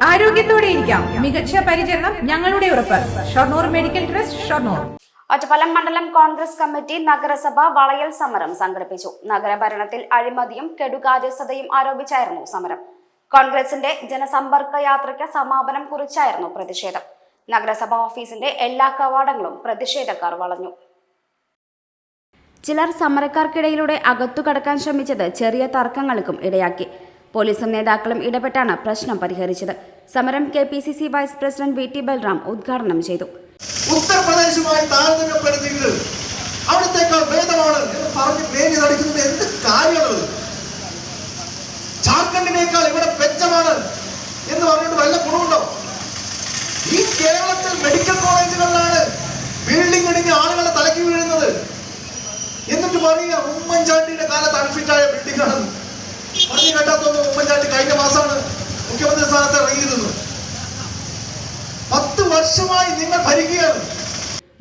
ആരോഗ്യത്തോടെ ഇരിക്കാം. മികച്ച പരിചരണം ഞങ്ങളുടെ ഉറപ്പ്. Shoranur medical trust, Shoranur. ഒറ്റപ്പാലം മണ്ഡലം കോൺഗ്രസ് കമ്മിറ്റി നഗരസഭ വളയൽ സമരം സംഘടിപ്പിച്ചു. നഗരഭരണത്തിൽ അഴിമതിയും കെടുകാര്യസ്ഥതയും ആരോപിച്ചായിരുന്നു സമരം. കോൺഗ്രസിന്റെ ജനസമ്പർക്ക യാത്രയ്ക്ക് സമാപനം കുറിച്ചായിരുന്നു പ്രതിഷേധം. നഗരസഭാ ഓഫീസിന്റെ എല്ലാ കവാടങ്ങളും പ്രതിഷേധക്കാർ വളഞ്ഞു. ചിലർ സമരക്കാർക്കിടയിലൂടെ അകത്തു കടക്കാൻ ശ്രമിച്ചത് ചെറിയ തർക്കങ്ങൾക്കും ഇടയാക്കി. പോലീസും നേതാക്കളും ഇടപെട്ടാണ് പ്രശ്നം പരിഹരിച്ചത്. സമരം KPCC vice president VT Balram ഉദ്ഘാടനം ചെയ്തു. ഉത്തർപ്രദേശുമായി താരതമ്യപ്പെടുത്തിയിട്ട് അവിടത്തേക്കാൾ ഭേദമാണ് എന്ന് പറഞ്ഞ് പേര് നടിക്കുന്നത് എന്ത് കാര്യമാണ്? ജാർഖണ്ഡിനേക്കാൾ ഇവിടെ മെച്ചമാണ് എന്ന് പറഞ്ഞിട്ട് വല്ല ഗുണമുണ്ടോ? ഈ കേരളത്തിൽ മെഡിക്കൽ കോളേജുകളിലാണ് ബിൽഡിംഗ് ഇടിഞ്ഞ് ആളുകളുടെ തലയ്ക്ക് വീഴുന്നത്. എന്നിട്ട് പറയുക ഉമ്മൻചാണ്ടിയുടെ കാലത്ത് അൺഫിറ്റായ ബിൽഡിംഗ് ആണെന്ന്. പറഞ്ഞു കേട്ടാത്തൊന്നും ഉമ്മൻചാണ്ടി കഴിഞ്ഞ മാസമാണ് മുഖ്യമന്ത്രി സ്ഥാനത്ത് ഇറങ്ങിയിരുന്നു. 10 വർഷമായി നിങ്ങൾ ഭരിക്കുകയാണ്.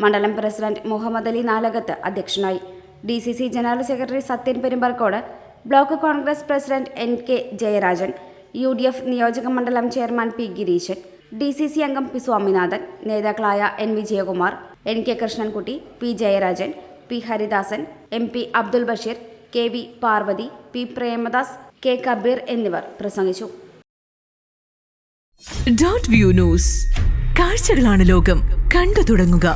മണ്ഡലം പ്രസിഡന്റ് മുഹമ്മദ് അലി നാലകത്ത് അധ്യക്ഷനായി. DCC general secretary Sathyan Perumbarkode, block Congress president NK Jayarajan, UDF നിയോജക മണ്ഡലം ചെയർമാൻ P ഗിരീശൻ, DCC അംഗം P സ്വാമിനാഥൻ, നേതാക്കളായ N Vijayakumar, NK Krishnankutty, P Jayarajan, P Haridasan, MP Abdul Basheer, KV Parvathi, P Premadas, K Kabir എന്നിവർ പ്രസംഗിച്ചു. .വ്യൂ ന്യൂസ്, കാഴ്ചകളാണ് ലോകം. കണ്ടു തുടങ്ങുക.